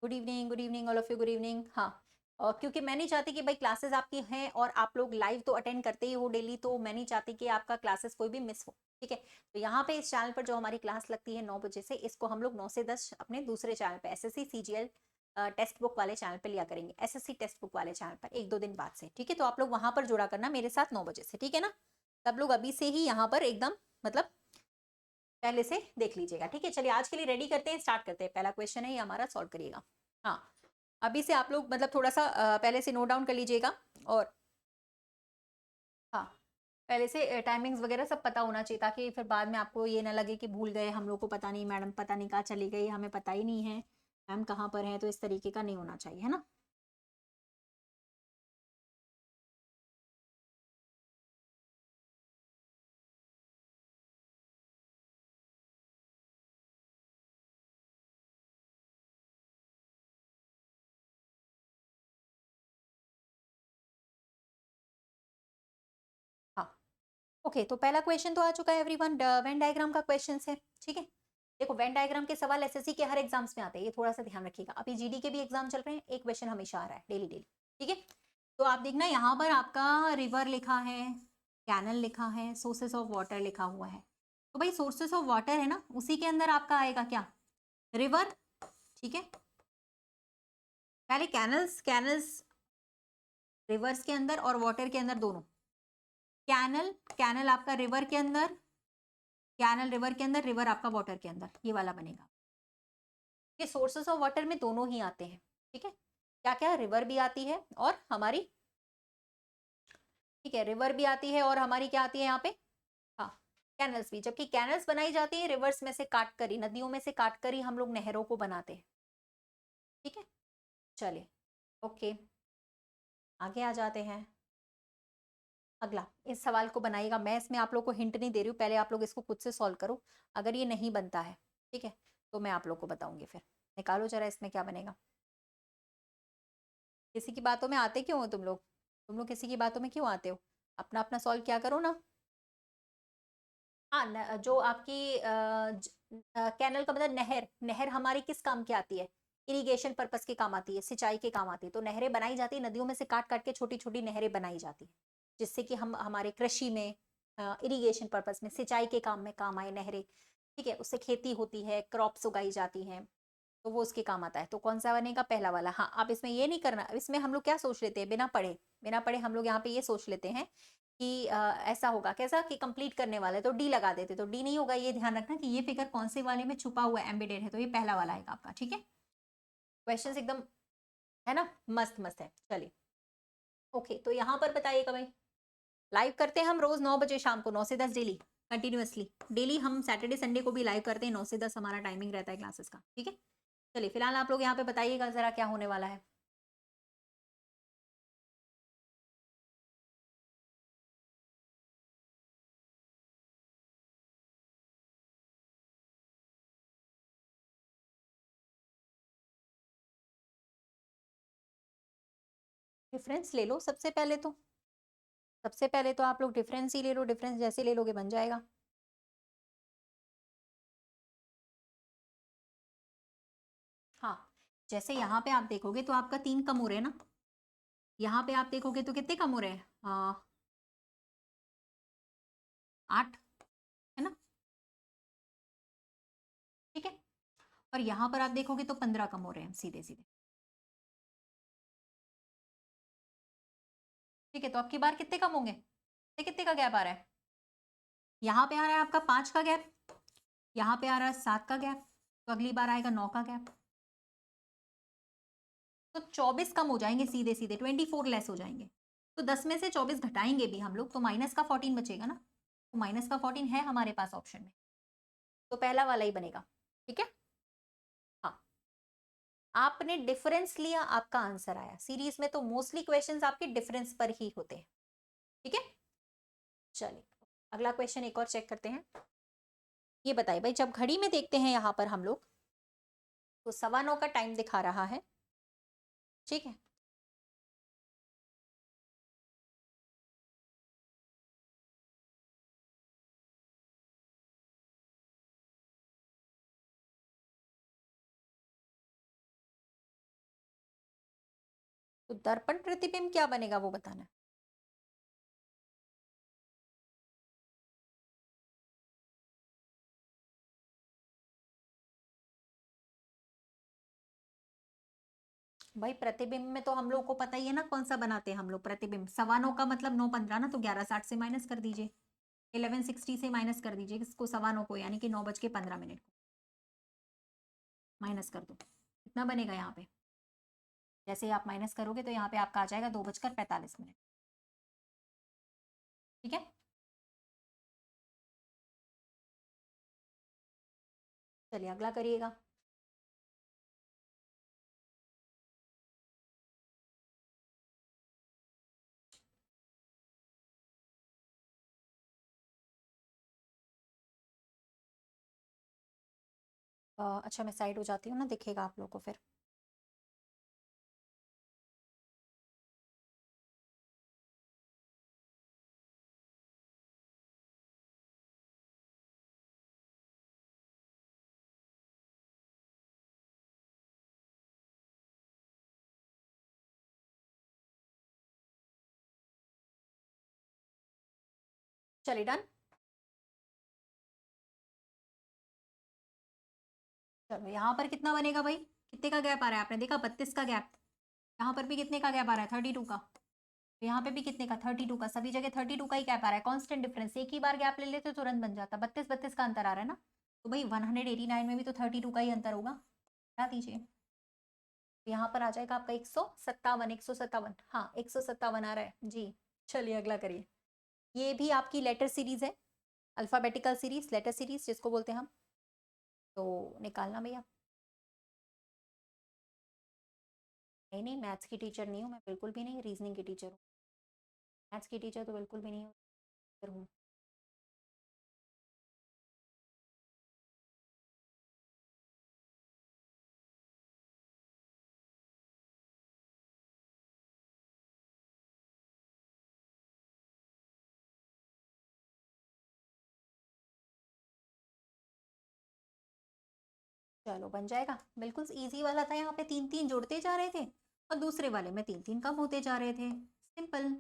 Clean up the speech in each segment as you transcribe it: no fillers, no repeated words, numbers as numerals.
Good evening all of you, good evening. हाँ, और क्योंकि मैं नहीं चाहती कि भाई क्लासेस आपकी हैं और आप लोग लाइव तो अटेंड करते ही हो डेली, तो मैं नहीं चाहती कि आपका क्लासेस कोई भी मिस हो। ठीक है, तो यहाँ पे इस चैनल पर जो हमारी क्लास लगती है 9 बजे से, इसको हम लोग 9 से 10 अपने दूसरे चैनल पे एसएससी सीजीएल टेक्स्ट बुक वाले चैनल पे लिया करेंगे, एसएससी टेक्स्ट बुक वाले चैनल पर 1-2 दिन बाद से। ठीक है, तो आप लोग वहां पर जुड़ा करना मेरे साथ 9 बजे से, ठीक है ना। सब लोग अभी से ही यहाँ पर एकदम मतलब पहले से देख लीजिएगा। ठीक है, चलिए आज के लिए रेडी करते हैं, स्टार्ट करते हैं। पहला क्वेश्चन है ये हमारा, सॉल्व करिएगा। हाँ, अभी से आप लोग मतलब थोड़ा सा पहले से नोट डाउन कर लीजिएगा। और हाँ, पहले से टाइमिंग्स वगैरह सब पता होना चाहिए, ताकि फिर बाद में आपको ये ना लगे कि भूल गए, हम लोग को पता नहीं, मैडम पता नहीं कहाँ चली गई, हमें पता ही नहीं है मैम कहाँ पर है, तो इस तरीके का नहीं होना चाहिए, है ना। हाँ, ओके, तो पहला क्वेश्चन तो आ चुका है एवरीवन, वेन डायग्राम का क्वेश्चन है। ठीक है, देखो वेन डायग्राम के सवाल एसएससी के हर एग्जाम्स में आते हैं, ये थोड़ा सा ध्यान रखिएगा। अभी जीडी के भी एग्जाम चल रहे हैं, एक क्वेश्चन हमेशा आ रहा है डेली डेली। ठीक है, तो आप देखना यहाँ पर आपका रिवर लिखा है, कैनल लिखा है, सोर्सेस ऑफ वाटर लिखा हुआ है। तो भाई सोर्सेस ऑफ वाटर है ना, उसी के अंदर आपका आएगा क्या, रिवर। ठीक है, पहले कैनल्स, कैनल्स रिवर्स के अंदर और वाटर के अंदर दोनों। कैनल, कैनल आपका रिवर के अंदर, कैनल रिवर के अंदर, रिवर आपका वाटर के अंदर, ये वाला बनेगा। ये सोर्सेस ऑफ वाटर में दोनों ही आते हैं। ठीक है, क्या क्या, रिवर भी आती है और हमारी, ठीक है, रिवर भी आती है और हमारी क्या आती है यहाँ पे, हाँ, कैनल्स भी। जबकि कैनल्स बनाई जाती है रिवर्स में से काट कर ही, नदियों में से काट कर ही हम लोग नहरों को बनाते हैं। ठीक है, चलिए, ओके, आगे आ जाते हैं। अगला, इस सवाल को बनाइएगा, मैं इसमें आप लोग को हिंट नहीं दे रही हूँ, पहले आप लोग इसको खुद से सॉल्व करो। अगर ये नहीं बनता है, ठीक है, तो मैं आप लोग को बताऊंगी। फिर निकालो जरा इसमें क्या बनेगा। किसी की बातों में आते क्यों हो तुम लोग किसी की बातों में क्यों आते हो, अपना अपना सॉल्व क्या करो ना। हाँ, जो आपकी कैनल का मतलब नहर, नहर हमारी किस काम की आती है, इरिगेशन पर्पस के काम आती है, सिंचाई के काम आती है। तो नहरें बनाई जाती है नदियों में से काट काट के, छोटी छोटी नहरें बनाई जाती है, जिससे कि हम हमारे कृषि में, इरिगेशन पर्पस में, सिंचाई के काम में काम आए नहरें। ठीक है, उससे खेती होती है, क्रॉप्स उगाई जाती हैं, तो वो उसके काम आता है। तो कौन सा बनेगा, पहला वाला। हाँ, आप इसमें ये नहीं करना, इसमें हम लोग क्या सोच लेते हैं, बिना पढ़े, बिना पढ़े हम लोग यहाँ पे ये सोच लेते हैं कि ऐसा होगा कैसा कि कंप्लीट करने वाला है, तो डी लगा देते, तो डी नहीं होगा। ये ध्यान रखना कि ये फिगर कौन से वाले में छुपा हुआ है, एम्बेडेड है, तो ये पहला वाला आएगा आपका। ठीक है, क्वेश्चन एकदम है ना, मस्त मस्त है। चलिए, ओके, तो यहाँ पर बताइएगा भाई, लाइव करते हैं हम रोज 9 बजे शाम को, 9 से 10 डेली, कंटिन्यूअसली डेली। हम सैटरडे संडे को भी लाइव करते हैं, 9 से 10 हमारा टाइमिंग रहता है क्लासेस का। ठीक है, चलिए फिलहाल आप लोग यहाँ पे बताइएगा जरा क्या होने वाला है। डिफरेंस ले लो सबसे पहले तो, सबसे पहले तो आप लोग डिफरेंस ही ले लो, डिफरेंस जैसे ले लोगे बन जाएगा। हाँ, जैसे यहाँ पे आप देखोगे तो आपका 3 कम हो रहे हैं ना, यहाँ पे आप देखोगे तो कितने कम हो रहे हैं, 8, है ना। ठीक है, और यहाँ पर आप देखोगे तो 15 कम हो रहे हैं सीधे सीधे। ठीक है, तो अब की बार कितने कम होंगे, कितने का गैप आ रहा है, यहाँ पे आ रहा है आपका 5 का गैप, यहाँ पे आ रहा है 7 का गैप, तो अगली बार आएगा 9 का गैप, तो 24 कम हो जाएंगे सीधे सीधे, 24 लेस हो जाएंगे। तो 10 में से 24 घटाएंगे भी हम लोग, तो माइनस का 14 बचेगा ना, तो माइनस का 14 है हमारे पास ऑप्शन में, तो पहला वाला ही बनेगा। ठीक है, हाँ, आपने डिफरेंस लिया, आपका आंसर आया। सीरीज में तो मोस्टली क्वेश्चंस आपके डिफरेंस पर ही होते हैं। ठीक है, चलिए अगला क्वेश्चन एक और चेक करते हैं। ये बताइए भाई, जब घड़ी में देखते हैं यहाँ पर हम लोग, तो 9:15 का टाइम दिखा रहा है। ठीक है, तो दर्पण प्रतिबिंब क्या बनेगा वो बताना है। भाई प्रतिबिंब में तो हम लोग को पता ही है ना कौन सा बनाते हैं हम लोग प्रतिबिंब। 9:15 का मतलब 9:15 ना, तो 11:60 से माइनस कर दीजिए, 11:60 से माइनस कर दीजिए इसको 9:15 को, यानी कि 9:15 को माइनस कर दो, कितना बनेगा यहाँ पे। जैसे ही आप माइनस करोगे तो यहाँ पे आपका आ जाएगा 2:45। ठीक है, चलिए अगला करिएगा। अच्छा मैं साइड हो जाती हूँ ना, दिखेगा आप लोग को फिर। चलिए डन। चलो यहाँ पर कितना बनेगा भाई, कितने का गैप आ रहा है, आपने देखा 32 का गैप। यहाँ पर भी कितने का गैप आ रहा है, 32 का। तो यहाँ पे भी कितने का, 32 का। सभी जगह 32 का ही गैप आ रहा है, कांस्टेंट डिफरेंस। एक ही बार गैप ले लेते तो तुरंत बन जाता। 32 का अंतर आ रहा है ना, तो भाई 189 में भी तो 32 का ही अंतर होगा, क्या दीजिए। यहाँ पर आ जाएगा आपका 157, 157, हाँ 157 आ रहा है जी। चलिए अगला करिए। ये भी आपकी लेटर सीरीज है, अल्फाबेटिकल सीरीज, लेटर सीरीज जिसको बोलते हैं हम। तो निकालना भैया। नहीं नहीं, मैथ्स की टीचर नहीं हूँ मैं, बिल्कुल भी नहीं, रीजनिंग की टीचर हूँ। मैथ्स की टीचर तो बिल्कुल भी नहीं हूँ। चलो बन जाएगा, बिल्कुल इजी वाला था। यहाँ पे तीन तीन जुड़ते जा रहे थे और दूसरे वाले में तीन तीन कम होते जा रहे थे। सिंपल,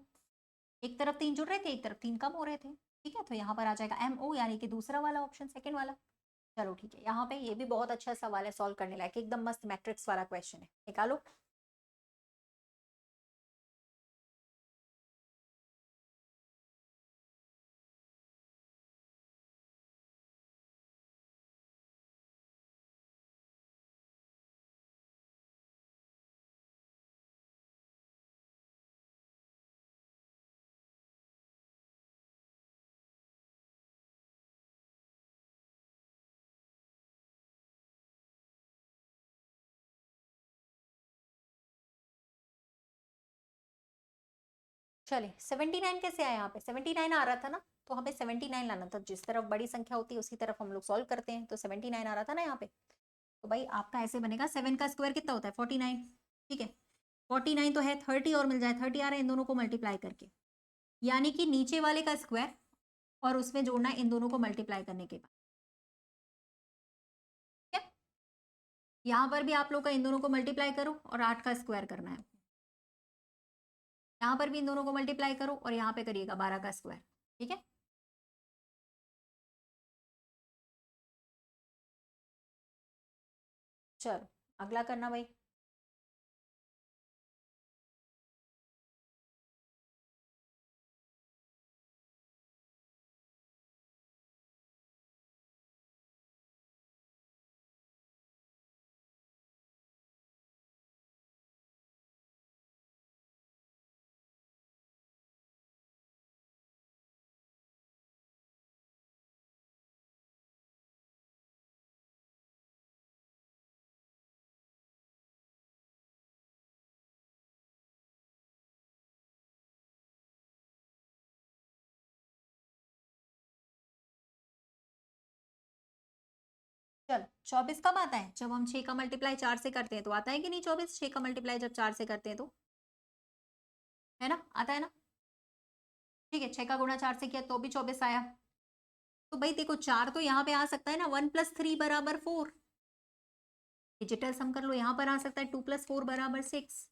एक तरफ तीन जुड़ रहे थे, एक तरफ तीन कम हो रहे थे। ठीक है, तो यहाँ पर आ जाएगा MO, यानी कि दूसरा वाला ऑप्शन, सेकंड वाला। चलो ठीक है, यहाँ पे ये भी बहुत अच्छा सवाल है, सॉल्व करने लायक, एकदम मस्त मैट्रिक्स वाला क्वेश्चन है, निकालो। चलिए 79 कैसे आया, यहाँ पे 79 आ रहा था ना, तो हमें 79 लाना था। जिस तरफ बड़ी संख्या होती है उसी तरफ हम लोग सॉल्व करते हैं, तो 79 आ रहा था ना यहाँ पे। तो भाई आपका ऐसे बनेगा, 7 का स्क्वायर कितना होता है, 49। ठीक है, 49 तो है, 30 और मिल जाए, 30 आ रहा है इन दोनों को मल्टीप्लाई करके, यानी कि नीचे वाले का स्क्वायर और उसमें जोड़ना है इन दोनों को मल्टीप्लाई करने के बाद। ठीक है, यहाँ पर भी आप लोग का इन दोनों को मल्टीप्लाई करो और 8 का स्क्वायर करना है। यहाँ पर भी इन दोनों को मल्टीप्लाई करो और यहाँ पे करिएगा 12 का स्क्वायर। ठीक है, चलो अगला करना भाई। चलो 24 कब आता है, जब हम 6 का मल्टीप्लाई 4 से करते हैं तो आता है कि नहीं 24। 6 का मल्टीप्लाई जब 4 से करते हैं तो, है ना, आता है ना। ठीक है, 6 का गुणा 4 से किया तो भी 24 आया। तो भाई देखो 4 तो यहाँ पे आ सकता है ना, 1 + 3 बराबर 4। डिजिटल सम कर लो, यहाँ पर आ सकता है 2 + 4 बराबर 6।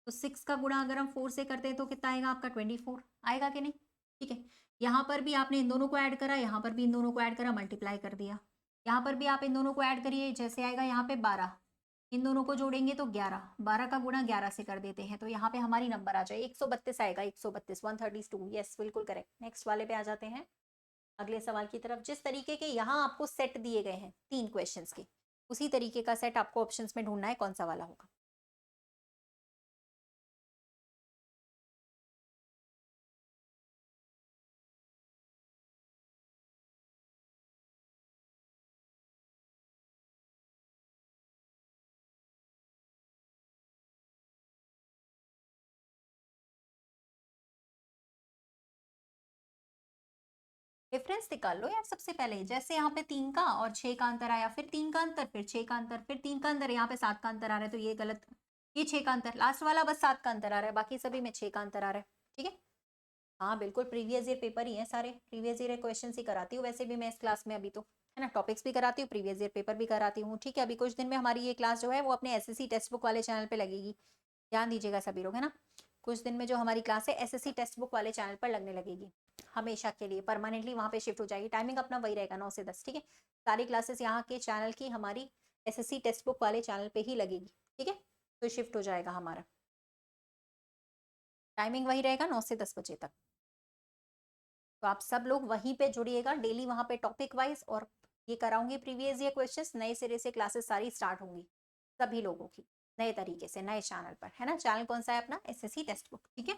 तो 6 का गुणा अगर हम 4 से करते हैं तो कितना आएगा आपका 24 आएगा कि नहीं। ठीक है, यहाँ पर भी आपने इन दोनों को ऐड करा, यहाँ पर भी इन दोनों को ऐड करा, मल्टीप्लाई कर दिया। यहाँ पर भी आप इन दोनों को ऐड करिए, जैसे आएगा यहाँ पे 12, इन दोनों को जोड़ेंगे तो 11, 12 का गुणा 11 से कर देते हैं तो यहाँ पे हमारी नंबर आ जाए 132 आएगा, 132 132। यस बिल्कुल करेक्ट। नेक्स्ट वाले पे आ जाते हैं, अगले सवाल की तरफ। जिस तरीके के यहाँ आपको सेट दिए गए हैं 3 क्वेश्चंस के, उसी तरीके का सेट आपको ऑप्शंस में ढूंढना है, कौन सा वाला होगा। डिफरेंस निकाल लो यार सबसे पहले। जैसे यहाँ पे 3 का और 6 का अंतर आया, फिर 3 का अंतर, फिर 6 का अंतर, फिर 3 का अंतर, यहाँ पे 7 का अंतर आ रहा है तो ये गलत। ये 6 का अंतर, लास्ट वाला बस 7 का अंतर आ रहा है, बाकी सभी में 6 का अंतर आ रहा है। ठीक है, हाँ बिल्कुल प्रीवियस ईयर पेपर ही है सारे, प्रीवियस ईयर क्वेश्चन ही कराती हूँ वैसे भी मैं इस क्लास में अभी तो, है ना। टॉपिक्स भी कराती हूँ, प्रीवियस ईयर पेपर भी कराती हूँ। ठीक है, अभी कुछ दिन में हमारी ये क्लास जो है वो अपने एसएससी टेक्स्ट बुक वाले चैनल पे लगेगी, ध्यान दीजिएगा सभी लोग, है ना। कुछ दिन में जो हमारी क्लास है एसएससी टेक्स्ट बुक वाले चैनल पर लगने लगेगी, हमेशा के लिए परमानेंटली वहाँ पे शिफ्ट हो जाएगी। टाइमिंग अपना वही रहेगा 9 से 10। ठीक है, सारी क्लासेस यहाँ के चैनल की हमारी एसएससी टेक्स्ट बुक वाले चैनल पे ही लगेगी। ठीक है, तो शिफ्ट हो जाएगा हमारा, टाइमिंग वही रहेगा 9 से 10 बजे तक। तो आप सब लोग वहीं पे जुड़िएगा डेली, वहाँ पे टॉपिक वाइज, और ये कराऊंगी प्रीवियस ईयर क्वेश्चंस, नए सिरे से क्लासेस सारी स्टार्ट होंगी सभी लोगों की, नए तरीके से, नए चैनल पर, है ना। चैनल कौन सा है अपना, एसएससी टेक्स्ट बुक। ठीक है,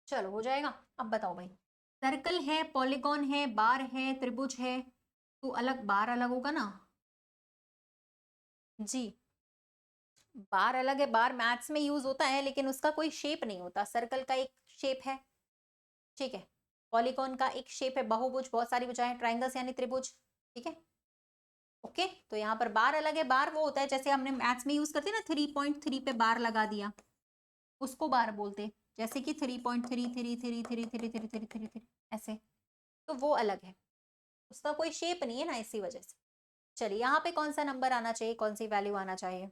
चलो हो जाएगा। अब बताओ भाई, सर्कल है, पॉलीगॉन है, बार है, त्रिभुज है, तो अलग बार अलग होगा ना जी। बार अलग है, बार मैथ्स में यूज होता है लेकिन उसका कोई शेप नहीं होता। सर्कल का एक शेप है, ठीक है। पॉलीगॉन का एक शेप है, बहुभुज, बहुत सारी भुजाएं, ट्राइंगल्स यानी त्रिभुज। ठीक है, ओके। तो यहाँ पर बार अलग है, बार वो होता है जैसे हमने मैथ्स में यूज करते हैं ना, 3.3 पे बार लगा दिया, उसको बार बोलते हैं। जैसे कि 3.3 ऐसे, तो वो अलग है, उसका कोई शेप नहीं है ना, इसी वजह से। चलिए, यहाँ पे कौन सा नंबर आना चाहिए, कौन सी वैल्यू आना चाहिए।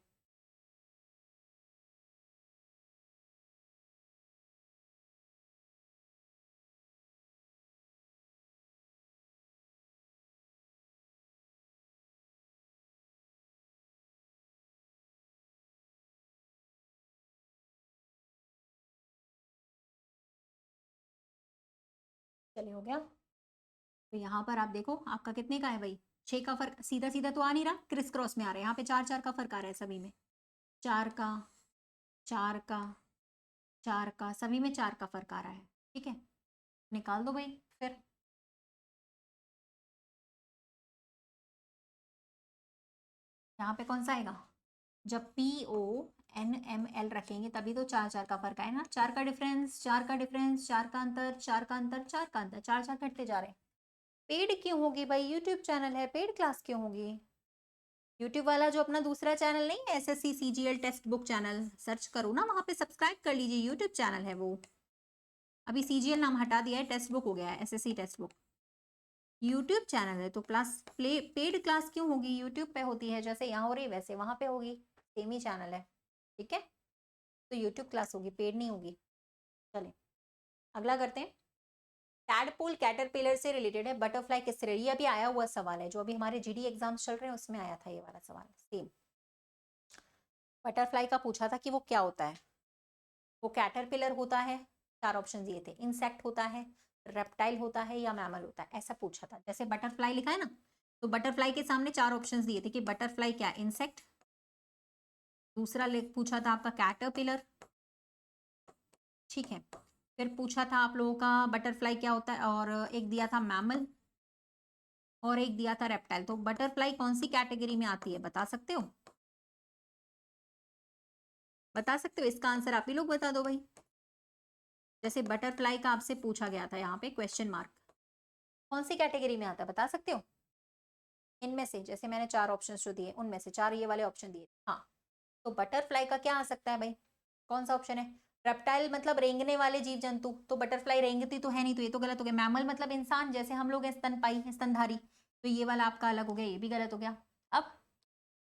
चलिए, हो गया। तो यहाँ पर आप देखो आपका कितने का है भाई, 6 का फर्क, सीधा सीधा तो आ नहीं रहा, क्रिस क्रॉस में आ रहा है। यहाँ पे 4 4 का फर्क आ रहा है सभी में, 4 का, 4 का, 4 का, सभी में 4 का फर्क आ रहा है। ठीक है, निकाल दो भाई फिर। यहाँ पे कौन सा आएगा, जब PONML रखेंगे तभी तो 4 4 का फर्क आए ना। 4 का डिफरेंस, 4 का डिफरेंस, 4 का अंतर, 4 का अंतर, 4 का अंतर, 4 4 घटते जा रहे हैं। पेड क्यों होगी भाई, यूट्यूब चैनल है, पेड क्लास क्यों होगी। यूट्यूब वाला जो अपना दूसरा चैनल नहीं है, SSC CGL text book channel, search करो ना, वहां पे सब्सक्राइब कर लीजिए, यूट्यूब चैनल है वो। अभी सीजीएल नाम हटा दिया है, टेक्स्ट बुक हो गया है SSC text book. YouTube channel है तो क्लास प्ले पेड क्लास क्यों होगी, यूट्यूब पे होती है, जैसे यहाँ हो रही वैसे वहां पे होगी, सेम ही चैनल है। ठीक है, तो यूट्यूब क्लास होगी, पेड नहीं होगी। चले, अगला करते हैं। टैडपोल कैटरपिलर से रिलेटेड है, बटरफ्लाई किससे रिलेटेड, ये अभी आया हुआ सवाल है, जो अभी हमारे जीडी एग्जाम्स चल रहे हैं उसमें आया था ये वाला सवाल, सेम। बटरफ्लाई का पूछा था कि वो क्या होता है। वो कैटरपिलर होता है, 4 ऑप्शन दिए थे, इंसेक्ट होता है, रेप्टाइल होता है, या मैमल होता है, ऐसा पूछा था। जैसे बटरफ्लाई लिखा है ना, तो बटरफ्लाई के सामने 4 ऑप्शन दिए थे कि बटरफ्लाई क्या, इंसेक्ट। दूसरा पूछा था आपका कैटरपिलर, ठीक है। फिर पूछा था आप लोगों का बटरफ्लाई क्या होता है, और एक दिया था मैमल, और एक दिया था रेप्टाइल। तो बटरफ्लाई कौन सी कैटेगरी में आती है, बता सकते हो, बता सकते हो, इसका आंसर आप ही लोग बता दो भाई। जैसे बटरफ्लाई का आपसे पूछा गया था यहाँ पे क्वेश्चन मार्क, कौन सी कैटेगरी में आता है, बता सकते हो। इनमें से जैसे मैंने 4 ऑप्शन जो दिए उनमें से 4 ये वाले ऑप्शन दिए, हाँ। तो बटरफ्लाई का क्या आ सकता है भाई, कौन सा ऑप्शन है, रेप्टाइल मतलब रेंगने वाले जीव जंतु, तो बटरफ्लाई रेंगती तो है नहीं, तो ये तो गलत हो गया। मैमल मतलब इंसान, जैसे हम लोग हैं स्तनपाई, स्तनधारी, तो ये वाला आपका अलग हो गया, ये भी गलत हो गया। अब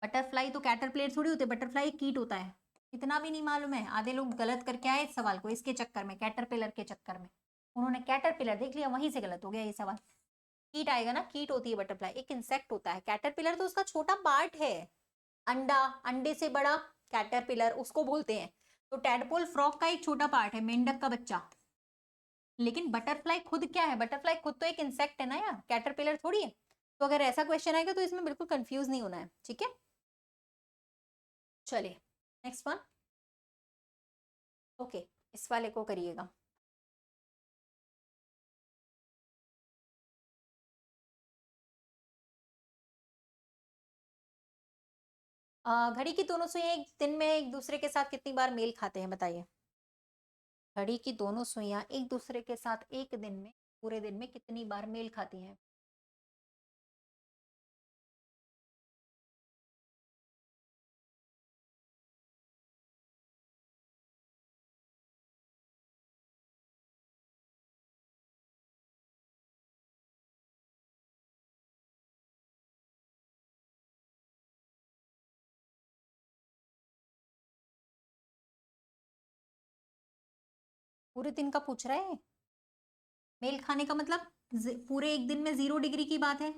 बटरफ्लाई तो कैटरपिलर थोड़ी होते, बटरफ्लाई कीट होता है, इतना भी नहीं मालूम है। आधे लोग गलत करके आए इस सवाल को, इसके चक्कर में, कैटरपिलर के चक्कर में उन्होंने कैटरपिलर देख लिया, वहीं से गलत हो गया ये सवाल। कीट आएगा ना, कीट होती है बटरफ्लाई, एक इंसेक्ट होता है। कैटरपिलर तो उसका छोटा पार्ट है, अंडा, अंडे से बड़ा कैटरपिलर उसको बोलते हैं। तो टैडपोल फ्रॉग का एक छोटा पार्ट है, मेंढक का बच्चा। लेकिन बटरफ्लाई खुद क्या है? बटरफ्लाई खुद तो एक इंसेक्ट है ना यार, कैटरपिलर थोड़ी है। तो अगर ऐसा क्वेश्चन आएगा तो इसमें बिल्कुल कंफ्यूज नहीं होना है, ठीक है। चलिए नेक्स्ट वन। ओके, इस वाले को करिएगा। घड़ी की दोनों सुइयां एक दिन में एक दूसरे के साथ कितनी बार मेल खाते हैं, बताइए। घड़ी की दोनों सुइयां एक दूसरे के साथ एक दिन में, पूरे दिन में कितनी बार मेल खाती हैं? पूरे दिन का पूछ रहे हैं? मेल खाने का मतलब पूरे एक दिन में 0 डिग्री की बात है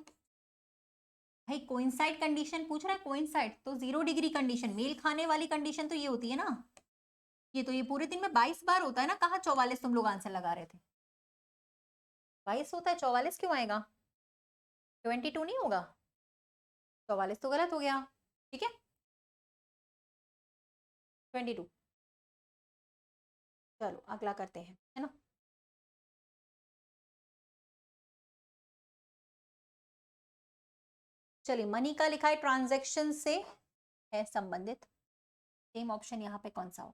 भाई। कोइंसाइड कंडीशन पूछ रहा है, कोइंसाइड तो 0 डिग्री कंडीशन, मेल खाने वाली कंडीशन तो ये होती है ना। ये तो ये पूरे दिन में 22 बार होता है ना, कहा 44 तुम लोग आंसर लगा रहे थे। 22 होता है, 44 क्यों आएगा? 22 नहीं होगा, 44 तो गलत हो गया, ठीक है। 22। चलो अगला करते हैं, है ना। चलिए, मनी का लिखा है ट्रांजैक्शन से है संबंधित, सेम ऑप्शन यहाँ पे कौन सा होगा?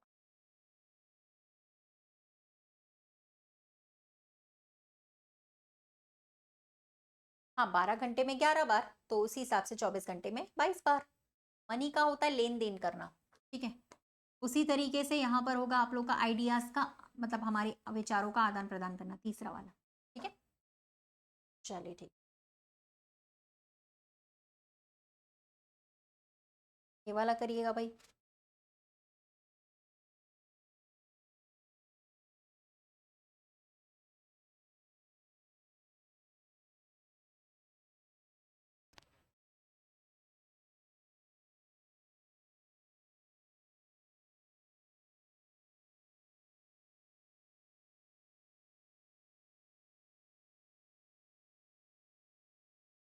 हाँ, 12 घंटे में 11 बार, तो उसी हिसाब से 24 घंटे में 22 बार। मनी का होता है लेन देन करना, ठीक है। उसी तरीके से यहाँ पर होगा आप लोग का आइडियाज का, मतलब हमारे विचारों का आदान प्रदान करना, तीसरा वाला, ठीक है। चलिए ठीक, ये वाला करिएगा भाई।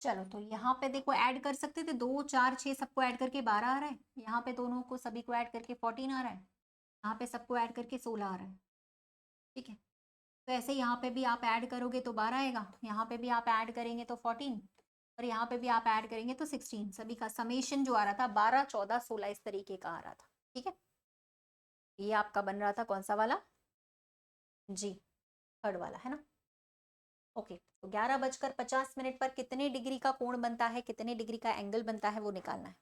चलो, तो यहाँ पे देखो ऐड कर सकते थे, 2 4 6 सबको ऐड करके 12 आ रहा है, यहाँ पे दोनों को सभी को ऐड करके 14 आ रहा है, यहाँ पे सबको ऐड करके 16 आ रहा है, ठीक है। तो ऐसे यहाँ पे भी आप ऐड करोगे तो 12 आएगा, यहाँ पे भी आप ऐड करेंगे तो 14, और यहाँ पे भी आप ऐड करेंगे तो 16। सभी का समेशन जो आ रहा था 12 14 16 इस तरीके का आ रहा था, ठीक है। ये आपका बन रहा था कौन सा वाला? जी, थर्ड वाला, है ना। ओके, तो 11:50 पर कितने डिग्री का कोण बनता है, कितने डिग्री का एंगल बनता है, वो निकालना है।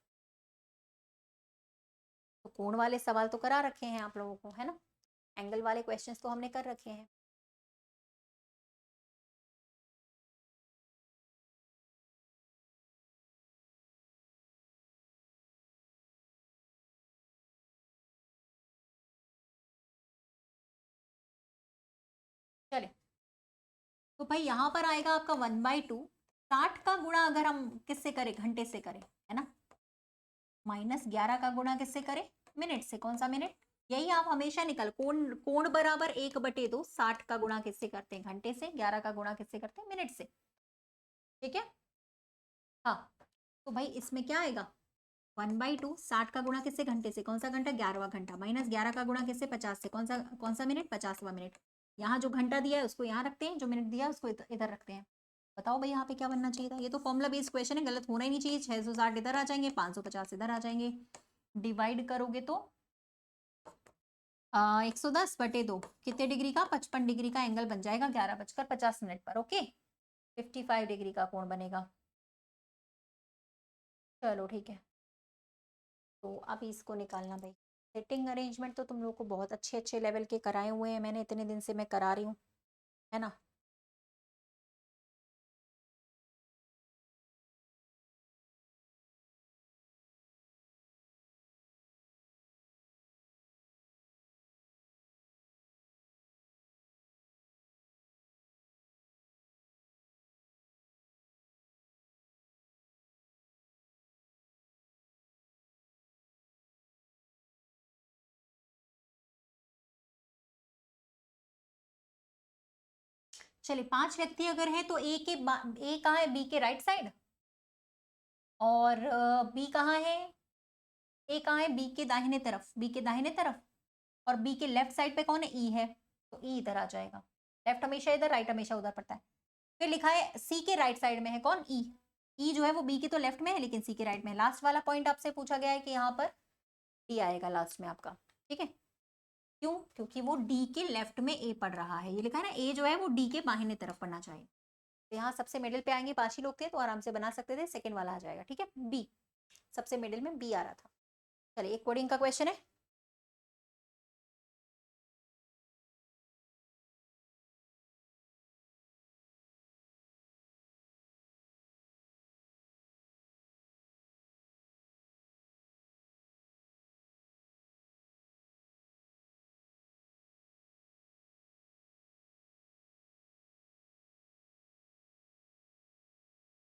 तो कोण वाले सवाल तो करा रखे हैं आप लोगों को, है ना। एंगल वाले क्वेश्चंस तो हमने कर रखे हैं। चले, तो भाई यहाँ पर आएगा आपका 1/2, 60 का गुणा अगर हम किससे करें, घंटे से करें, है ना। -11 का गुणा किससे करें, मिनट से। कौन सा मिनट? यही आप हमेशा निकल, कोण कोण बराबर 1/2, 60 का गुणा किससे करते हैं, घंटे से, 11 का गुणा किससे करते हैं, मिनट से, ठीक है। हाँ, तो भाई इसमें क्या आएगा, 1/2, 60 का गुणा किससे, घंटे से। कौन सा घंटा, 11वां घंटा, -11 का गुणा किससे, 50 से। कौन सा मिनट, 50वां मिनट। यहाँ जो घंटा दिया है उसको यहाँ रखते हैं, जो मिनट दिया है उसको इधर रखते हैं। बताओ भाई यहाँ पे क्या बनना चाहिए था? ये तो फॉर्मुला बेस्ड क्वेश्चन है, गलत होना ही नहीं चाहिए। 660 इधर आ जाएंगे, 550 इधर आ जाएंगे, डिवाइड करोगे तो 110/2 कितने डिग्री का, 55 डिग्री का एंगल बन जाएगा 11:50 पर। ओके, 55 डिग्री का कोण बनेगा। चलो ठीक है, तो अब इसको निकालना भाई। सेटिंग अरेंजमेंट तो तुम लोग को बहुत अच्छे अच्छे लेवल के कराए हुए हैं मैंने, इतने दिन से मैं करा रही हूँ, है ना। चलिए 5 व्यक्ति अगर है तो ए कहाँ है, बी के राइट साइड, और बी कहाँ है, ए कहाँ है, बी के दाहिने तरफ, बी के दाहिने तरफ, और बी के लेफ्ट साइड पे कौन है, ई है, तो ई इधर आ जाएगा। लेफ्ट हमेशा इधर, राइट हमेशा उधर पड़ता है। फिर लिखा है सी के राइट साइड में है कौन, ई। ई जो है वो बी के तो लेफ्ट में है लेकिन सी के राइट में है। लास्ट वाला पॉइंट आपसे पूछा गया है कि यहाँ पर डी आएगा लास्ट में आपका, ठीक है। क्यों, क्योंकि वो डी के लेफ्ट में ए पढ़ रहा है, ये लिखा है ना, ए जो है वो डी के बाहिने तरफ पढ़ना चाहिए। तो यहाँ सबसे मिडिल पे आएंगे, 5 ही लोग थे तो आराम से बना सकते थे, सेकंड वाला आ जाएगा, ठीक है। बी सबसे मिडिल में बी आ रहा था। चलिए एक कोडिंग का क्वेश्चन है।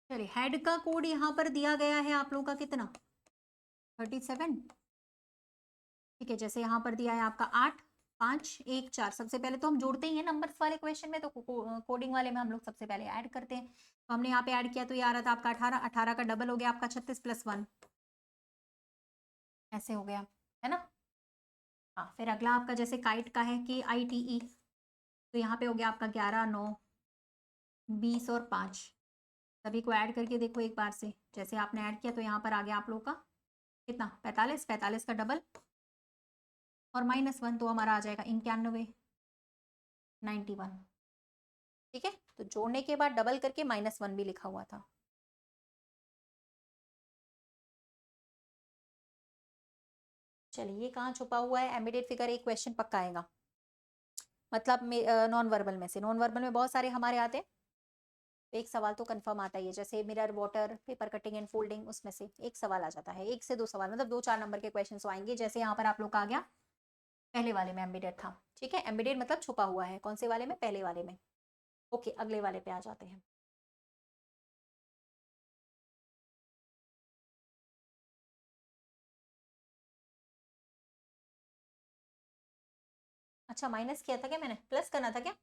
चलिए हेड का कोड यहाँ पर दिया गया है आप लोगों का कितना, 37, ठीक है। जैसे यहाँ पर दिया है आपका 8 5 1 4, सबसे पहले तो हम जोड़ते ही हैं नंबर्स वाले क्वेश्चन में, तो कोडिंग वाले में हम लोग सबसे पहले ऐड करते हैं। तो हमने यहाँ पे ऐड किया तो ये आ रहा था आपका 18, 18 का डबल हो गया आपका 36 + 1, ऐसे हो गया, है ना। हाँ फिर अगला आपका जैसे काइट का है KITE, तो यहाँ पे हो गया आपका 11 9 20 और 5, सभी को ऐड करके देखो एक बार से। जैसे आपने ऐड किया तो यहाँ पर आ गया आप लोग का कितना, 45, 45 का डबल और -1 तो हमारा आ जाएगा 91, 91, ठीक है। तो जोड़ने के बाद डबल करके -1 भी लिखा हुआ था। चलिए ये कहाँ छुपा हुआ है, एम्बेडेड फिगर, एक क्वेश्चन पक्का आएगा, मतलब नॉन वर्बल में से, नॉन वर्बल में बहुत सारे हमारे आते हैं, एक सवाल तो कंफर्म आता ही है, जैसे mirror water, paper cutting and folding, उसमें से एक सवाल आ जाता है, 1 से 2 सवाल, मतलब 2-4 नंबर के क्वेश्चन तो आएंगे। जैसे यहाँ पर आप लोग का आ गया, पहले वाले में एम्बेडेड था, ठीक है। एम्बेडेड मतलब छुपा हुआ है, कौन से वाले में, पहले वाले में। ओके अगले वाले पे आ जाते हैं। अच्छा माइनस किया था क्या मैंने, प्लस करना था क्या,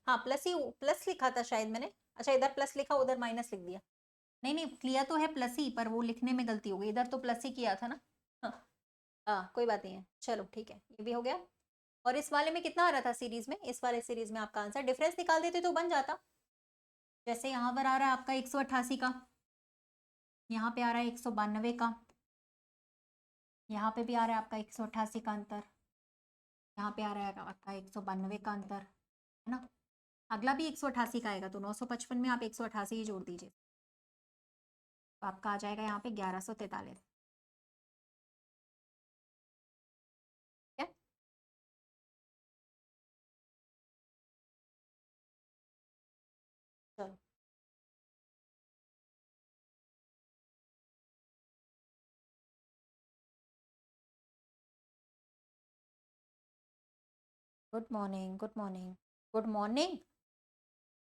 हाँ प्लस ही, प्लस लिखा था शायद मैंने, अच्छा इधर प्लस लिखा उधर माइनस लिख दिया। नहीं नहीं किया तो है प्लस ही, पर वो लिखने में गलती हो गई, इधर तो प्लस ही किया था ना। हाँ हाँ कोई बात नहीं है, चलो ठीक है, ये भी हो गया। और इस वाले में कितना आ रहा था सीरीज में, इस वाले सीरीज में आपका आंसर डिफरेंस निकाल देते तो बन जाता। जैसे यहाँ पर आ रहा है आपका 188 का, यहाँ पे आ रहा है 192 का, यहाँ पे भी आ रहा है आपका 188 का अंतर, यहाँ पे आ रहा है आपका 192 का अंतर, है ना। अगला भी 188 का आएगा, तो 955 में आप 188 ही जोड़ दीजिए, तो आपका आ जाएगा यहाँ पे 1143, ठीक है। चलो good morning, good morning, good morning.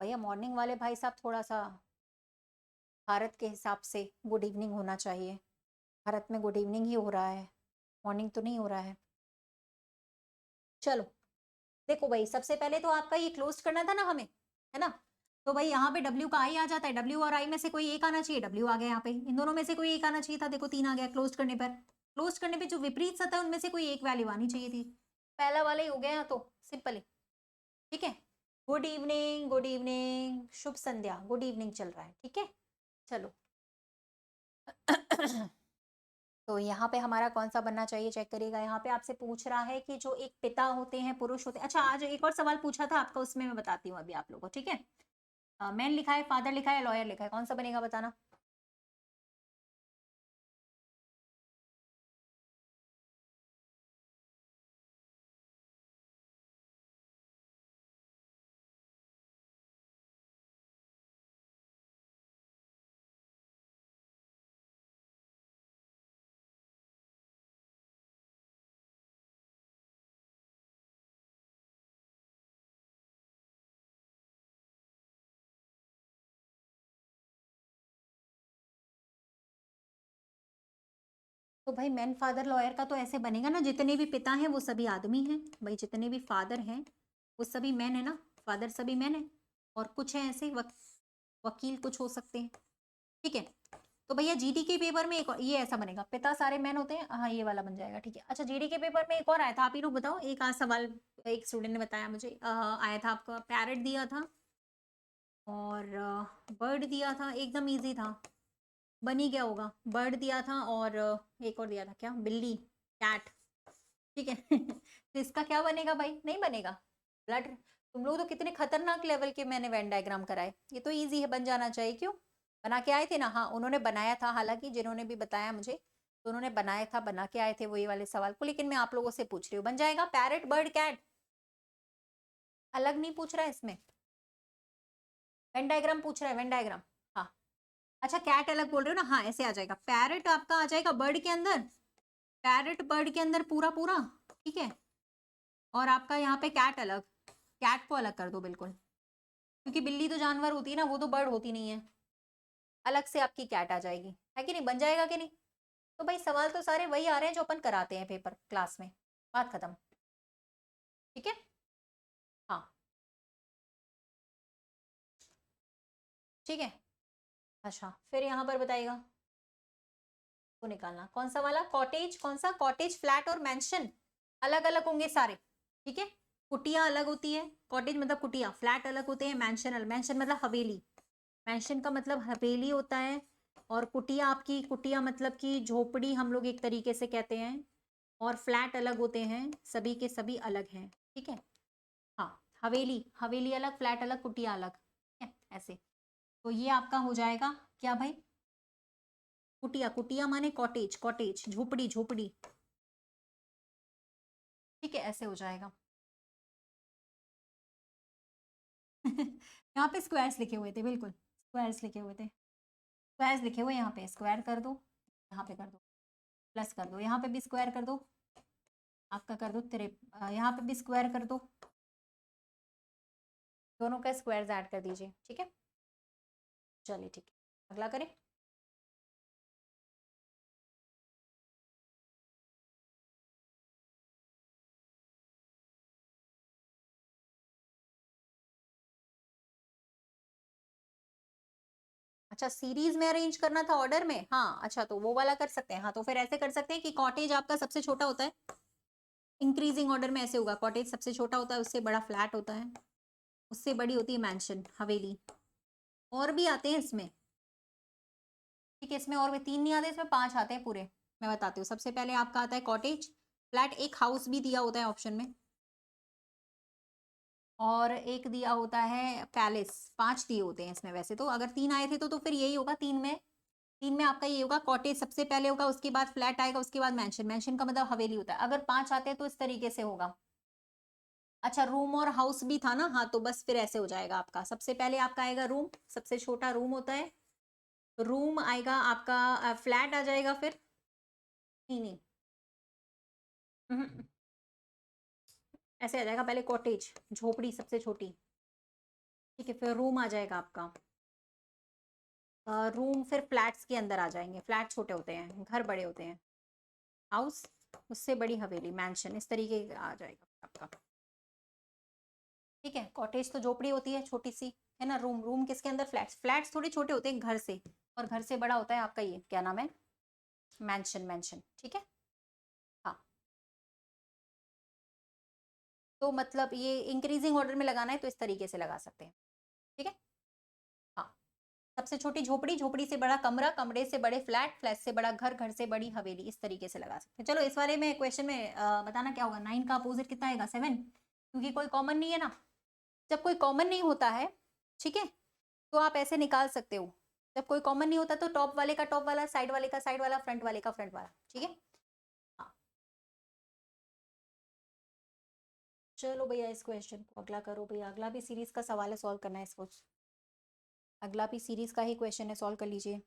भैया मॉर्निंग वाले भाई साहब थोड़ा सा भारत के हिसाब से गुड इवनिंग होना चाहिए, भारत में गुड इवनिंग ही हो रहा है, मॉर्निंग तो नहीं हो रहा है। चलो देखो भाई, सबसे पहले तो आपका ये क्लोज करना था ना हमें, है ना। तो भाई यहाँ पे W का I आ जाता है, W और I में से कोई एक आना चाहिए, W आ गया यहाँ पे, इन दोनों में से कोई एक आना चाहिए था, देखो 3 आ गया। क्लोज करने पर, क्लोज करने पे जो विपरीत सतह है उनमें से कोई एक वैल्यू आनी चाहिए थी, पहला वाला ही हो गया तो सिंपल है, ठीक है। गुड इवनिंग, गुड इवनिंग, शुभ संध्या, गुड इवनिंग चल रहा है, ठीक है। चलो तो यहाँ पे हमारा कौन सा बनना चाहिए चेक करिएगा। यहाँ पे आपसे पूछ रहा है कि जो एक पिता होते हैं, पुरुष होते हैं। अच्छा आज एक और सवाल पूछा था आपका, उसमें मैं बताती हूँ अभी आप लोगों को, ठीक है। मैन लिखा है, फादर लिखा है, लॉयर लिखा है, कौन सा बनेगा बताना। तो भाई मैन फादर लॉयर का तो ऐसे बनेगा ना, जितने भी पिता हैं वो सभी आदमी हैं भाई, जितने भी फादर हैं वो सभी मैन है ना, फादर सभी मैन है, और कुछ है ऐसे वकील कुछ हो सकते हैं, ठीक है। तो भैया जीडी के पेपर में एक और ये ऐसा बनेगा, पिता सारे मैन होते हैं, हाँ ये वाला बन जाएगा, ठीक है। अच्छा जीडी के पेपर में एक और आया था, आप ही लोग बताओ, एक आज सवाल एक स्टूडेंट ने बताया मुझे, आया था आपका, पैरट दिया था और बर्ड दिया था, एकदम इजी था, बन ही गया होगा, बर्ड दिया था और एक और दिया था क्या, बिल्ली, कैट, ठीक है। तो इसका क्या बनेगा भाई, नहीं बनेगा, ब्लड। तुम लोग तो कितने खतरनाक लेवल के मैंने वेन डायग्राम कराए, ये तो इजी है, बन जाना चाहिए, क्यों बना के आए थे ना, हाँ उन्होंने बनाया था, हालांकि जिन्होंने भी बताया मुझे तो उन्होंने बनाया था, बना के आए थे वही वाले सवाल को, लेकिन मैं आप लोगों से पूछ रही हूँ, बन जाएगा, पैरट बर्ड कैट, अलग नहीं पूछ रहा है इसमें, वेन डायग्राम पूछ रहा है, वेन डायग्राम, हाँ। अच्छा कैट अलग बोल रहे हो ना, हाँ ऐसे आ जाएगा, पैरट आपका आ जाएगा बर्ड के अंदर, पैरट बर्ड के अंदर पूरा पूरा, ठीक है, और आपका यहाँ पे कैट अलग, कैट को अलग कर दो बिल्कुल, क्योंकि बिल्ली तो जानवर होती है ना, वो तो बर्ड होती नहीं है, अलग से आपकी कैट आ जाएगी, है कि नहीं, बन जाएगा कि नहीं। तो भाई सवाल तो सारे वही आ रहे हैं जो अपन कराते हैं पेपर क्लास में, बात खत्म, ठीक है। हाँ ठीक है। अच्छा फिर यहाँ पर बताइएगा, को निकालना कौन सा वाला, कॉटेज, कौन सा कॉटेज, फ्लैट और मैंशन अलग अलग होंगे सारे, ठीक है। कुटिया अलग होती है, कॉटेज मतलब कुटिया, फ्लैट अलग होते हैं, मैंशन अलग, मैंशन मतलब हवेली, मैंशन का मतलब हवेली होता है, और कुटिया आपकी, कुटिया मतलब कि झोपड़ी हम लोग एक तरीके से कहते हैं, और फ्लैट अलग होते हैं, सभी के सभी अलग हैं, ठीक है। हाँ हवेली, हवेली अलग, फ्लैट अलग, कुटिया अलग, ठीक है ऐसे। तो ये आपका हो जाएगा क्या भाई, कुटिया, कुटिया माने कॉटेज, कॉटेज झोपड़ी, झोपड़ी, ठीक है ऐसे हो जाएगा। यहाँ पे स्क्वायर्स लिखे हुए थे, बिल्कुल स्क्वायर्स लिखे हुए थे, स्क्वायर्स लिखे हुए यहाँ पे, स्क्वायर कर दो, यहाँ पे कर दो, प्लस कर दो, यहाँ पे भी स्क्वायर कर दो, आपका कर दो तेरे, यहाँ पे भी स्क्वायर कर दो, दोनों का स्क्वायर्स ऐड कर दीजिए, ठीक है। चलिए ठीक है, अगला करें। अच्छा सीरीज में अरेंज करना था ऑर्डर में, हाँ अच्छा तो वो वाला कर सकते हैं, हाँ तो फिर ऐसे कर सकते हैं कि कॉटेज आपका सबसे छोटा होता है, इंक्रीजिंग ऑर्डर में ऐसे होगा, कॉटेज सबसे छोटा होता है, उससे बड़ा फ्लैट होता है, उससे बड़ी होती है मैंशन, हवेली, और भी आते हैं इसमें, ठीक है, इसमें और भी 3 नहीं आते, इसमें 5 आते हैं पूरे, मैं बताती हूँ। सबसे पहले आपका आता है कॉटेज, फ्लैट, एक हाउस भी दिया होता है ऑप्शन में, और एक दिया होता है पैलेस, 5 दिए होते हैं इसमें वैसे तो, अगर 3 आए थे तो फिर यही होगा, 3 में आपका ये होगा, कॉटेज सबसे पहले होगा, उसके बाद फ्लैट आएगा, उसके बाद मैंशन, मैंशन का मतलब हवेली होता है, अगर 5 आते हैं तो इस तरीके से होगा। अच्छा रूम और हाउस भी था ना, हाँ तो बस फिर ऐसे हो जाएगा आपका, सबसे पहले आपका आएगा रूम, सबसे छोटा रूम होता है, रूम आएगा आपका, फ्लैट आ जाएगा फिर, नहीं नहीं, हम्म, ऐसे आ जाएगा, पहले कॉटेज, झोपड़ी सबसे छोटी, ठीक है, फिर रूम आ जाएगा आपका, रूम फिर फ्लैट्स के अंदर आ जाएंगे, फ्लैट छोटे होते हैं, घर बड़े होते हैं, हाउस, उससे बड़ी हवेली, मैंशन, इस तरीके का आ जाएगा आपका, ठीक है। कॉटेज तो झोपड़ी होती है छोटी सी, है ना, रूम, रूम किसके अंदर, फ्लैट्स, फ्लैट्स थोड़े छोटे होते हैं घर से, और घर से बड़ा होता है आपका ये क्या नाम है, मैंशन, मैंशन, ठीक है। हाँ तो मतलब ये इंक्रीजिंग ऑर्डर में लगाना है तो इस तरीके से लगा सकते हैं, ठीक है। हाँ सबसे छोटी झोपड़ी, झोपड़ी से बड़ा कमरा, कमरे से बड़े फ्लैट, फ्लैट से बड़ा घर, घर से बड़ी हवेली, इस तरीके से लगा सकते हैं। चलो इस बारे में क्वेश्चन में बताना क्या होगा, 9 का अपोजिट कितना आएगा, 7, क्योंकि कोई कॉमन नहीं है ना, जब कोई कॉमन नहीं होता है, ठीक है, तो आप ऐसे निकाल सकते हो, जब कोई कॉमन नहीं होता तो टॉप वाले का टॉप वाला, साइड वाले का साइड वाला, फ्रंट वाले का फ्रंट वाला, ठीक है। हाँ चलो भैया इस क्वेश्चन को अगला करो भैया, अगला भी सीरीज का सवाल है, सॉल्व करना है इसको, अगला भी सीरीज का ही क्वेश्चन है, सॉल्व कर लीजिए।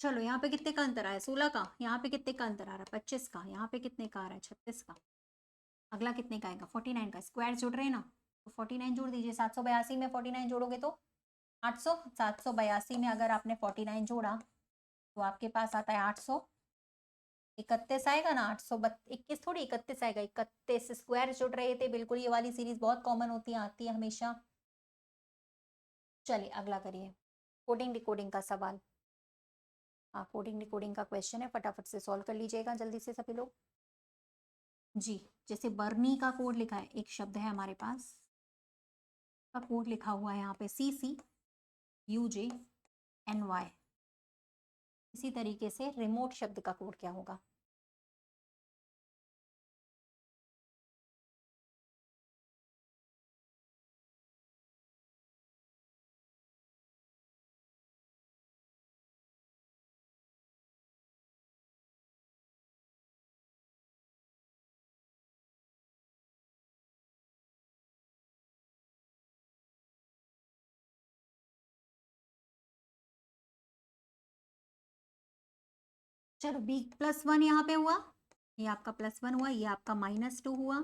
चलो यहाँ पे कितने का अंतर आया, 16 का। यहाँ पे कितने का अंतर आ रहा है, 25 का। यहाँ पे कितने का आ रहा है, 36 का। अगला कितने का आएगा, 49 का। स्क्वायर जुड़ रहे हैं ना, तो 49 जोड़ दीजिए। 782 में 49 जोड़ोगे तो 800। 782 में अगर आपने 49 जोड़ा तो आपके पास आता है 831 आएगा ना। 821 थोड़ी 31 आएगा, 31। स्क्वायर जुड़ रहे थे, बिल्कुल। ये वाली सीरीज बहुत कॉमन होती है, आती है हमेशा। चलिए अगला करिए, कोडिंग डिकोडिंग का सवाल। हाँ, कोडिंग डिकोडिंग का क्वेश्चन है, फटाफट से सॉल्व कर लीजिएगा जल्दी से सभी लोग जी। जैसे बर्नी का कोड लिखा है, एक शब्द है हमारे पास का कोड लिखा हुआ है यहाँ पे, CCUJNY। इसी तरीके से रिमोट शब्द का कोड क्या होगा। चलो B+1 यहाँ पे हुआ, ये आपका +1 हुआ, ये आपका -2 हुआ,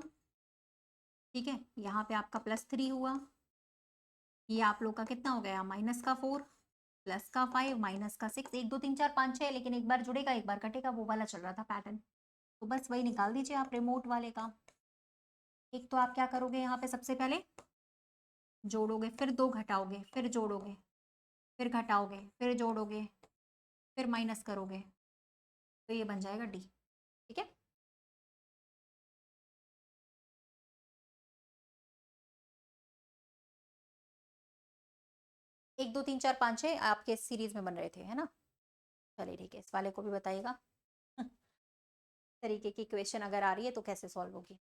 ठीक है। यहाँ पे आपका +3 हुआ, ये आप लोग का कितना हो गया, -4, +5, -6। 1 2 3 4 5 6, लेकिन एक बार जुड़ेगा एक बार कटेगा, वो वाला चल रहा था पैटर्न। तो बस वही निकाल दीजिए आप रिमोट वाले का। एक तो आप क्या करोगे, यहाँ पे सबसे पहले जोड़ोगे, फिर 2 घटाओगे, फिर जोड़ोगे, फिर घटाओगे, फिर जोड़ोगे, फिर माइनस करोगे, तो ये बन जाएगा D, ठीक है। 1 2 3 4 5 6 आपके सीरीज में बन रहे थे, है ना। चलिए ठीक है, इस वाले को भी बताइएगा तरीके की क्वेश्चन अगर आ रही है तो कैसे सॉल्व होगी।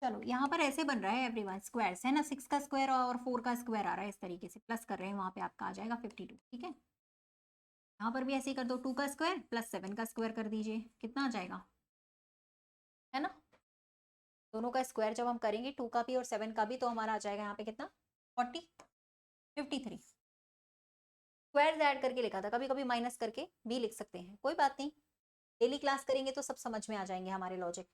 चलो यहाँ पर ऐसे बन रहा है एवरीवन, स्क्वायर्स है ना। 6 का स्क्वायर और 4 का स्क्वायर आ रहा है, इस तरीके से प्लस कर रहे हैं, वहां पे आपका आ जाएगा 52, ठीक है। यहाँ पर भी ऐसे ही कर दो, 2 का स्क्वायर +7 का स्क्वायर कर दीजिए, कितना आ जाएगा, है ना। दोनों का स्क्वायर जब हम करेंगे, 2 का भी और 7 का भी, तो हमारा आ जाएगा यहाँ पे कितना, 40, 53। स्क्वायर्स ऐड करके लिखा था, कभी कभी माइनस करके भी लिख सकते हैं, कोई बात नहीं। डेली क्लास करेंगे तो सब समझ में आ जाएंगे हमारे लॉजिक।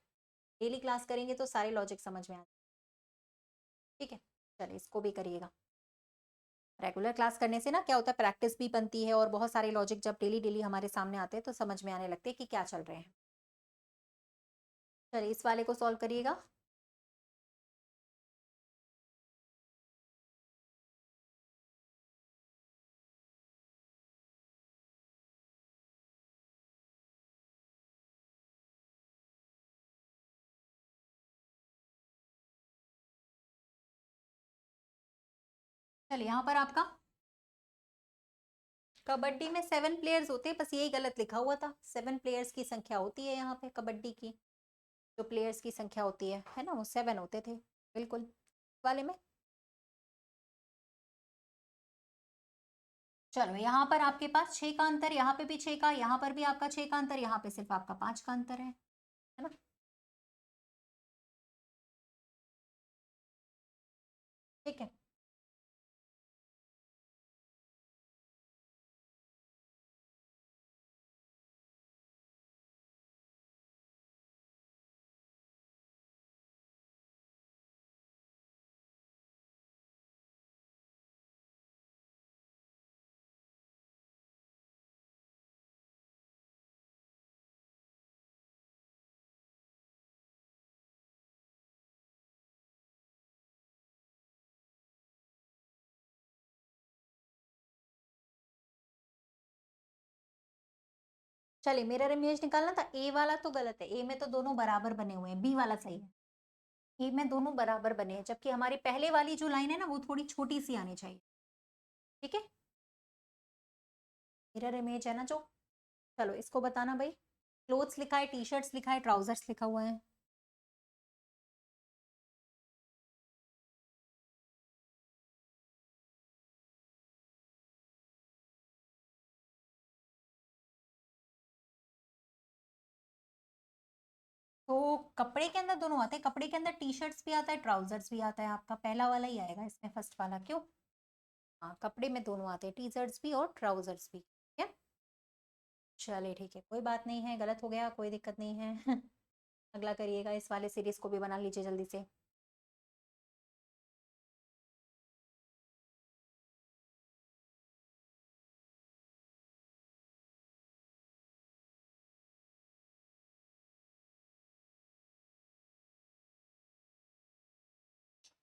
डेली क्लास करेंगे तो सारे लॉजिक समझ में आ, ठीक है। चलिए इसको भी करिएगा। रेगुलर क्लास करने से ना क्या होता है, प्रैक्टिस भी बनती है, और बहुत सारे लॉजिक जब डेली डेली हमारे सामने आते हैं तो समझ में आने लगते हैं कि क्या चल रहे हैं। चलिए इस वाले को सॉल्व करिएगा। चलिए यहाँ पर आपका कबड्डी में 7 प्लेयर्स होते हैं, बस यही गलत लिखा हुआ था। 7 प्लेयर्स की संख्या होती है यहाँ पे कबड्डी की, जो प्लेयर्स की संख्या होती है ना, वो 7 होते थे बिल्कुल वाले में। चलो यहाँ पर आपके पास 6 का अंतर, यहाँ पे भी 6 का, यहाँ पर भी आपका 6 का अंतर, यहाँ पे सिर्फ आपका 5 का अंतर है ना। ठीक है। चलिए मिरर इमेज निकालना था, ए वाला तो गलत है, ए में तो दोनों बराबर बने हुए हैं, बी वाला सही है। ए में दोनों बराबर बने हैं, जबकि हमारी पहले वाली जो लाइन है ना वो थोड़ी छोटी सी आनी चाहिए। ठीक है, मिरर इमेज है ना जो। चलो इसको बताना भाई। क्लोथ्स लिखा है, टी शर्ट्स लिखा है, ट्राउजर्स लिखा हुआ है। तो कपड़े के अंदर दोनों आते हैं, कपड़े के अंदर टी शर्ट्स भी आता है, ट्राउजर्स भी आता है, आपका पहला वाला ही आएगा इसमें, फर्स्ट वाला। क्यों? हाँ, कपड़े में दोनों आते हैं, टी शर्ट्स भी और ट्राउजर्स भी। ठीक है, चलिए ठीक है, कोई बात नहीं है, गलत हो गया, कोई दिक्कत नहीं है। अगला करिएगा, इस वाले सीरीज को भी बना लीजिए जल्दी से।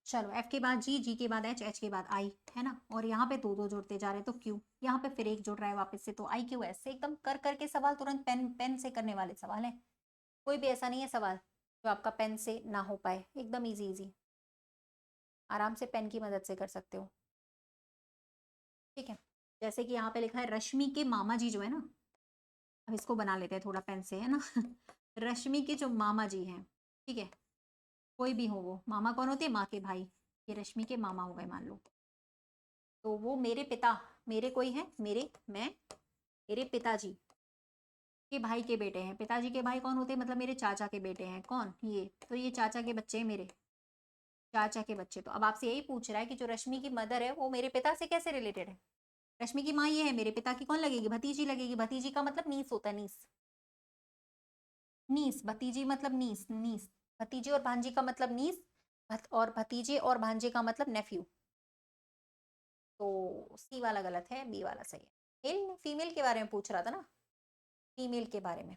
चलो, एफ के बाद जी, जी के बाद एच, एच के बाद आई, है ना। और यहाँ पे दो दो जुड़ते जा रहे हैं तो क्यू, यहाँ पे फिर एक जुड़ रहा है वापस से, तो आई क्यू एस से एकदम कर करके सवाल तुरंत पेन पेन से करने वाले सवाल है। कोई भी ऐसा नहीं है सवाल जो आपका पेन से ना हो पाए, एकदम इजी इजी, आराम से पेन की मदद से कर सकते हो। ठीक है, जैसे कि यहाँ पे लिखा है रश्मि के मामा जी जो है ना, अब इसको बना लेते हैं थोड़ा पेन से, है ना। रश्मि के जो मामा जी हैं, ठीक है, कोई भी हो वो मामा, कौन होते हैं? माँ के भाई, ये रश्मि के मामा हो गए मान लो। तो वो मेरे पिता, मेरे कोई है, मेरे पिताजी के भाई के बेटे हैं। पिताजी के भाई कौन होते हैं? मतलब मेरे चाचा के बेटे हैं। कौन? ये, तो ये चाचा के बच्चे हैं, मेरे चाचा के बच्चे। तो अब आपसे यही पूछ रहा है कि जो रश्मि की मदर है वो मेरे पिता से कैसे रिलेटेड है। रश्मि की माँ ये है, मेरे पिता की कौन लगेगी? भतीजी लगेगी। भतीजी का मतलब नीस होता है, नीस, नीस, भतीजी मतलब नीस, नीस। भतीजी और भांजी का मतलब नीस, और भतीजे और भांजे का मतलब नेफ्यू। तो सी वाला गलत है, बी वाला सही है। मेल फीमेल के बारे में पूछ रहा था ना, फीमेल के बारे में।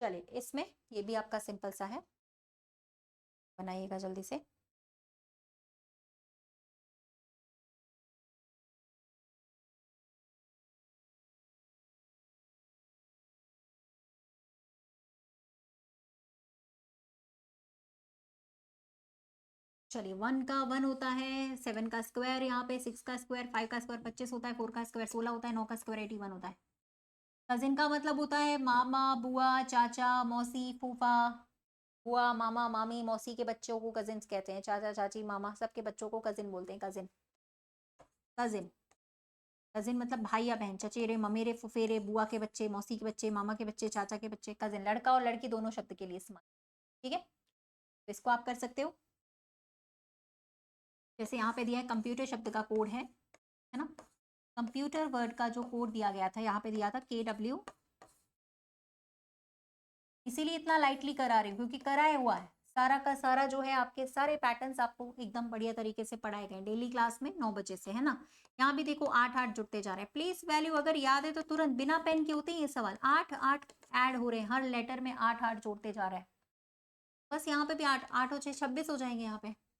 चलिए, इसमें ये भी आपका सिंपल सा है, बनाइएगा जल्दी से। चलिए, 1 का 1 होता है, 7 का स्क्वायर, यहाँ पे 6 का स्क्वायर, 5 का स्क्वायर 25 होता है, 4 का स्क्वायर 16 होता है, 9 का स्क्वायर 81 होता है। कजिन का मतलब होता है मामा, बुआ, चाचा, मौसी, फूफा। बुआ, मामा, मामी, मौसी के बच्चों को कजिन्स कहते हैं, चाचा, चाची, मामा, सबके बच्चों को कजिन बोलते हैं, कजिन। कजिन, कजिन मतलब भाई या बहन, चचेरे, ममेरे, फुफेरे, बुआ के बच्चे, मौसी के बच्चे, मामा के बच्चे, चाचा के बच्चे, कजिन। लड़का और लड़की दोनों शब्द के लिए इस्तेमाल। ठीक है, तो इसको आप कर सकते हो। जैसे यहाँ पे दिया है, कंप्यूटर शब्द का कोड है ना। कंप्यूटर वर्ड का जो कोड दिया गया था, यहाँ पे दिया था KW। इसीलिए इतना लाइटली करा रही हूँ क्योंकि कराया हुआ है सारा का सारा, जो है आपके सारे पैटर्न्स आपको एकदम बढ़िया तरीके से पढ़ाए गए डेली क्लास में 9 बजे से, है ना। यहाँ भी देखो 8 8 जुड़ते जा रहे हैं। प्लेस वैल्यू अगर याद है तो तुरंत बिना पेन के होते हैं ये सवाल। 8 8 ऐड हो रहे हैं, हर लेटर में 8 8 जोड़ते जा रहा है। बस यहाँ पे भी 8 8 हो 26 हो जाएंगे।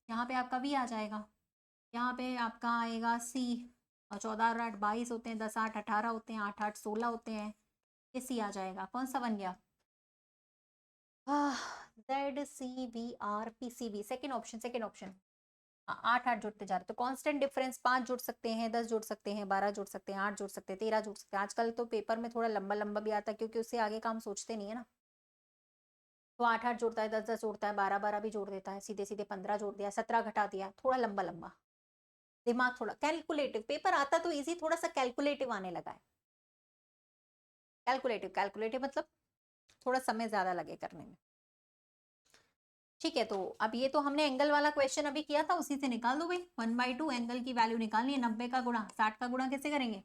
यहाँ पे आपका V आ जाएगा। यहाँ पे आपका आएगा C, और 14 और 8 22 होते हैं, 10 8 18 होते हैं, 8 8 16 होते हैं, ये C आ जाएगा। कौन सा बन गया? ZCVRPCB, second option, second option. 8 8 जुड़ते जा रहे, तो कांस्टेंट डिफरेंस 5 जुड़ सकते हैं, 10 जुड़ सकते हैं, 12 जुड़ सकते हैं, 8 जुड़ सकते हैं, 13 जुड़ सकते हैं। आजकल तो पेपर में थोड़ा लंबा लंबा भी आता है क्योंकि उससे आगे काम सोचते नहीं है ना। तो 8 8 जोड़ता है, 10 10 जोड़ता है, 12 12 भी जोड़ देता है, सीधे सीधे 15 जोड़ दिया, 17 घटा दिया, थोड़ा लंबा लंबा दिमाग, थोड़ा कैलकुलेटिव। पेपर आता तो इजी, थोड़ा सा कैलकुलेटिव आने लगा है। कैलकुलेटिव, कैलकुलेटिव मतलब थोड़ा समय ज्यादा लगे करने में। ठीक है, तो अब ये तो हमने एंगल वाला क्वेश्चन अभी किया था, उसी से निकाल दो भाई। 1/2 एंगल की वैल्यू निकालनी है। 90 का गुणा 60 का गुणा कैसे करेंगे?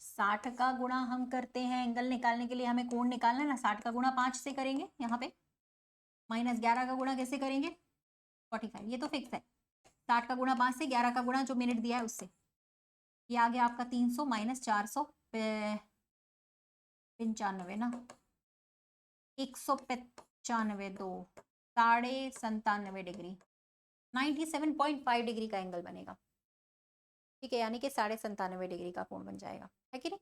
60 का गुणा हम करते हैं एंगल निकालने के लिए, हमें कोण निकालना है ना। 60 का गुणा 5 से करेंगे यहाँ पे। -11 का गुणा कैसे करेंगे? 45, ये तो फिक्स है। 60 का गुणा 5 से, 11 का गुणा जो मिनट दिया है उससे। ये आ गया आपका 300 -495 ना, 195, 2 97.5 डिग्री, 97.5 डिग्री का एंगल बनेगा। ठीक है, यानी कि 97.5 डिग्री का कोण बन जाएगा, है कि नहीं।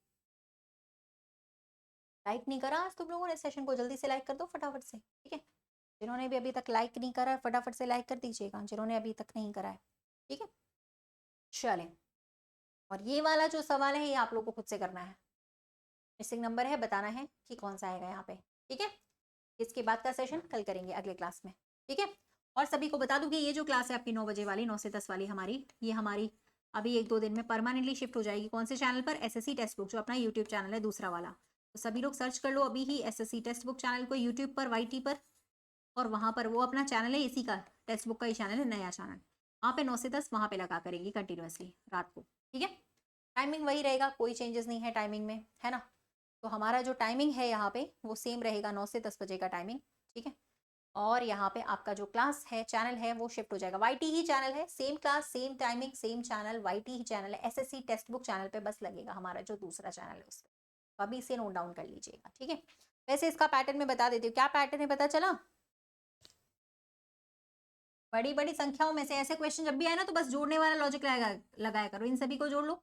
लाइक नहीं करा आज तुम लोगों ने सेशन को, जल्दी से लाइक कर दो फटाफट से, ठीक है। जिन्होंने भी अभी तक लाइक नहीं करा फटाफट से लाइक कर दीजिएगा, जिन्होंने अभी तक नहीं करा है, ठीक है। चलें, और ये वाला जो सवाल है ये आप लोग को खुद से करना है, मिसिंग नंबर है, बताना है कि कौन सा आएगा यहाँ पे, ठीक है। इसके बाद का सेशन कल करेंगे अगले क्लास में, ठीक है। और सभी को बता दूं कि ये जो क्लास है आपकी 9 बजे वाली, 9 से 10 वाली हमारी, ये हमारी अभी 1-2 दिन में परमानेंटली शिफ्ट हो जाएगी। कौन से चैनल पर? एसएससी टेक्स्ट बुक, जो अपना यूट्यूब चैनल है दूसरा वाला। तो सभी लोग सर्च कर लो अभी ही एसएससी टेक्स्ट बुक चैनल को यूट्यूब पर, वाईटी पर, और वहाँ पर वो अपना चैनल है, इसी का टेक्स्ट बुक का ही चैनल है, नया चैनल। वहाँ पे 9 से 10 वहाँ पे लगा करेंगे कंटिन्यूसली रात को, ठीक है। टाइमिंग वही रहेगा, कोई चेंजेस नहीं है टाइमिंग में, है ना। तो हमारा जो टाइमिंग है यहाँ पे वो सेम रहेगा, 9 से 10 बजे का टाइमिंग, ठीक है। और यहाँ पे आपका जो क्लास है, चैनल है, वो शिफ्ट हो जाएगा, वाईटी ही चैनल है, same class same timing same channel, YT ही चैनल है, एसएससी टेक्स्ट बुक चैनल पे बस लगेगा हमारा जो दूसरा चैनल है उस पर। तो अभी इसे नोट डाउन कर लीजिएगा, ठीक है। वैसे इसका पैटर्न में बता देती हूँ, क्या पैटर्न है पता चला? बड़ी बड़ी संख्याओं में से ऐसे क्वेश्चन जब भी आए ना तो बस जोड़ने वाला लॉजिक लगाया करो, इन सभी को जोड़ लो,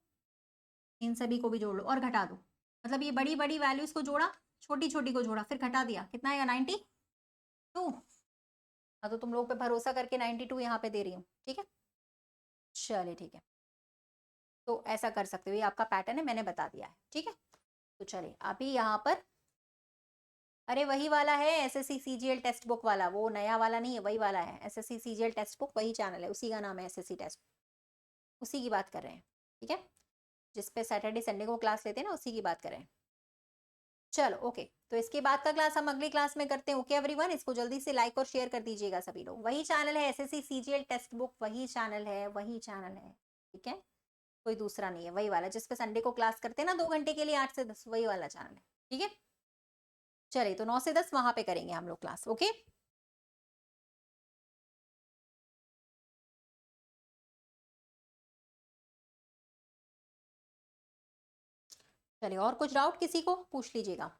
इन सभी को भी जोड़ लो और घटा दो। मतलब ये बड़ी बड़ी वैल्यूज को जोड़ा, छोटी छोटी को जोड़ा, फिर घटा दिया, कितना आएगा? 92। हाँ, तो तुम लोग पे भरोसा करके 92 यहाँ पे दे रही हूँ, ठीक है। चलिए ठीक है, तो ऐसा कर सकते हो, ये आपका पैटर्न है, मैंने बता दिया है, ठीक है। तो चलिए अभी यहाँ पर, अरे वही वाला है एसएससी सीजीएल टेक्स्ट बुक वाला, वो नया वाला नहीं है, वही वाला है एसएससी सीजीएल टेक्स्ट बुक, वही चैनल है, उसी का नाम है एसएससी टेक्स्ट, उसी की बात कर रहे हैं, ठीक है। जिसपे सैटरडे संडे को क्लास लेते हैं ना, उसी की बात कर रहे हैं। चलो ओके, तो इसके बाद का क्लास हम अगली क्लास में करते हैं। ओके एवरीवन, इसको जल्दी से लाइक और शेयर कर दीजिएगा सभी लोग। वही चैनल है एसएससी सीजीएल टेक्स्ट बुक, वही चैनल है, वही चैनल है, ठीक है। कोई दूसरा नहीं है, वही वाला जिसपे संडे को क्लास करते हैं ना 2 घंटे के लिए 8 से 10, वही वाला चैनल है, ठीक है। चलिए, तो 9 से 10 वहां पे करेंगे हम लोग क्लास, ओके। चलिए, और कुछ डाउट किसी को पूछ लीजिएगा।